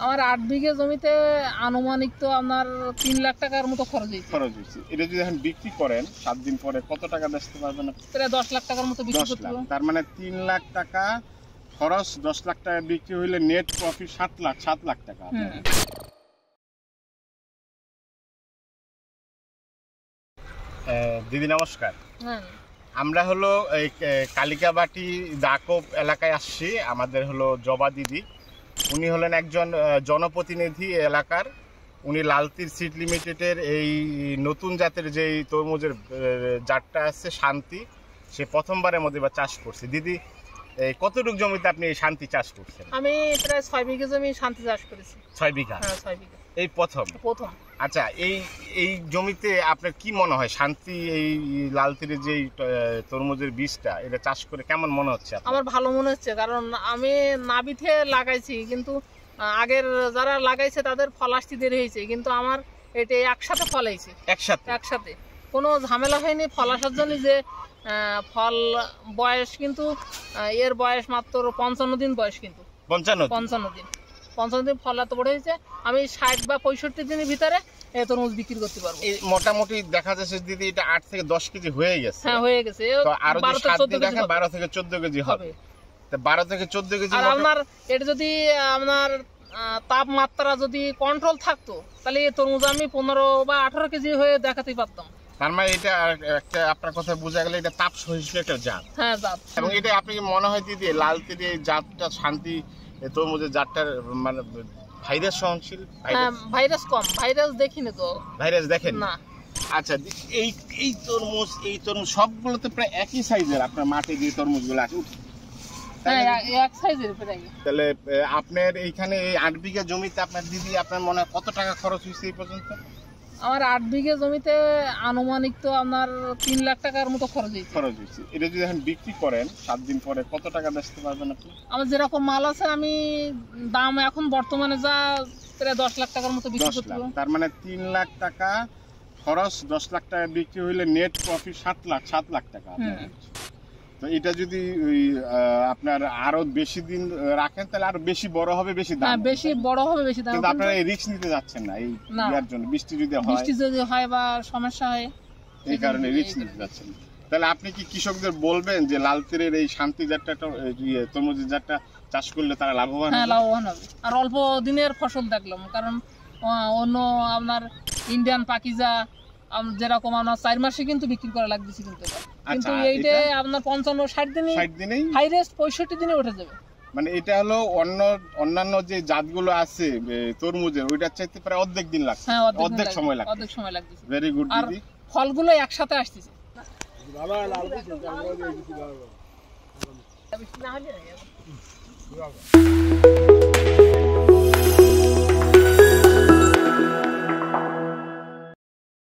আমার 8 বিঘে জমিতে আনুমানিক তো আপনার 3 লাখ টাকার মতো খরচ হয়েছে। এটা যদি এখন বিক্রি করেন 7 দিন পরে কত টাকা বেচতে পারবেন? প্রায় 10 লাখ টাকার মতো বিক্রি করতে হবে। তার মানে 3 লাখ টাকা খরচ, 10 লাখ টাকা বিক্রি হইলে নেট প্রফিট 7 লাখ টাকা। দিদি নমস্কার। আমরা হলো এই কালিকাবাটি দাকোপ এলাকায় আসছি। আমাদের হলো জবা দিদি, উনি হলেন একজন জনপ্রতিনিধি এলাকার। উনি লালতির সিড লিমিটেডের এই নতুন জাতের যেই তরমুজের জাতটা আছে শান্তি, সে প্রথমবারের মধ্যে বা চাষ করছে। দিদি, কতটুকু জমিতে আপনি এই শান্তি চাষ করছেন? আমি প্রায় 6 বিঘে জমি শান্তি চাষ করেছি। 6 বিঘা? হ্যাঁ, 6 বিঘা। এই প্রথম? আচ্ছা, এই জমিতে আপনার কি মনে হয় শান্তি এই লালতির যে তরমুজের বীজটা এটা চাষ করে কেমন মনে হচ্ছে? আমার ভালো মনে হচ্ছে, কারণ আমি নাবিতে লাগাইছি, কিন্তু আগের যারা লাগাইছে তাদের ফল আসতে দেরি হয়েছে, কিন্তু আমার এটা একসাথে ফল হয়েছে। একসাথে কোনো ঝামেলা হয়নি ফল আসার জন্য। যে ফল বয়স কিন্তু এর বয়স মাত্র 55 দিন বয়স, কিন্তু 55 দিন ফল এত বড় হয়েছে। আমি 60 বা 65 দিনের ভিতরে এই তরমুজ বিক্রি করতে পারবো। মোটামুটি দেখা যাচ্ছে দিদি এটা 8 থেকে 10 কেজি হয়ে গেছে। হ্যাঁ, হয়ে গেছে। আরো 12 থেকে 14 কেজি হবে। 12 থেকে 14 কেজি। আর আপনার এটা যদি আপনার তাপমাত্রা যদি কন্ট্রোল থাকতো, তাহলে এই তরমুজ আমি 15 বা 18 কেজি হয়ে দেখাতে পারতাম। তার মানে এটা একটা আপনার কথা বোঝা গেল এটা তাপ সহিষ্ণু একটা জাত। হ্যাঁ, জাত। এবং এটা আপনি কি মনে হয় দিদি লালতির এই জাতটা শান্তি তরমুজের জাতটার মানে ভাইরাস সহনশীল? ভাইরাস কম, ভাইরাস দেখিনি তো। ভাইরাস দেখেন না? আচ্ছা, এই তরমুজ সবগুলো তো প্রায় একই সাইজের। আপনার মাঠে যে তরমুজগুলো আছে এক সাইজের প্রায়। তাহলে আপনার এইখানে এই 8 বিঘা জমিতে আপনার দিদি আপনার মনে হয় কত টাকা খরচ হয়েছে এই পর্যন্ত? আমার 8 বিঘে জমিতে আনুমানিক তো আপনার 3 লাখ টাকার মতো খরচ হয়েছে। এটা যদি এখন বিক্রি করেন 7 দিন পরে কত টাকা বেচতে পারবেন আপনি? আমার যেরকম মাল আছে, আমি দাম এখন বর্তমানে যা প্রায় 10 লাখ টাকার মতো বিক্রি করতে পারবো। তার মানে 3 লাখ টাকা খরচ, 10 লাখ টাকা বিক্রি হইলে নেট প্রফিট 7 লাখ টাকা। তো এটা যদি আপনার আরো বেশি দিন রাখেন তাহলে আরো বেশি বড় হবে, বেশি দাম। হ্যাঁ, বেশি বড় হবে, বেশি দাম। কিন্তু আপনারা এই রিস্ক নিতে যাচ্ছেন না এই ইয়ার জন্য। বৃষ্টি যদি হয় বা সমস্যা হয়, এই কারণে রিস্ক নিতে যাচ্ছেন। তাহলে আপনি কি কৃষকদের বলবেন যে লালতিরের এই শান্তি জাতটা তরমুজের জাতটা চাষ করলে তারা লাভবান? হ্যাঁ, লাভবান হবে। আর অল্প দিনের ফসল দেখলাম, কারণ অন্য আপনার ইন্ডিয়ান পাকিজা যেরকম আপনার 4 মাসে কিন্তু বিক্রি করা লাগতেছে, কিন্তু এইটা আপনার 55-60 দিনেই হাইরেস্ট 65 দিনে উঠে যাবে। মানে এটা হলো অন্যান্য যে জাতগুলো আছে তরমুজের, ওইটার চাইতে প্রায় অর্ধেক দিন লাগছে। হ্যাঁ, অর্ধেক সময় লাগতেছে। ভেরি গুড দিদি। ফলগুলো একসাথে আসতেছে। ভালো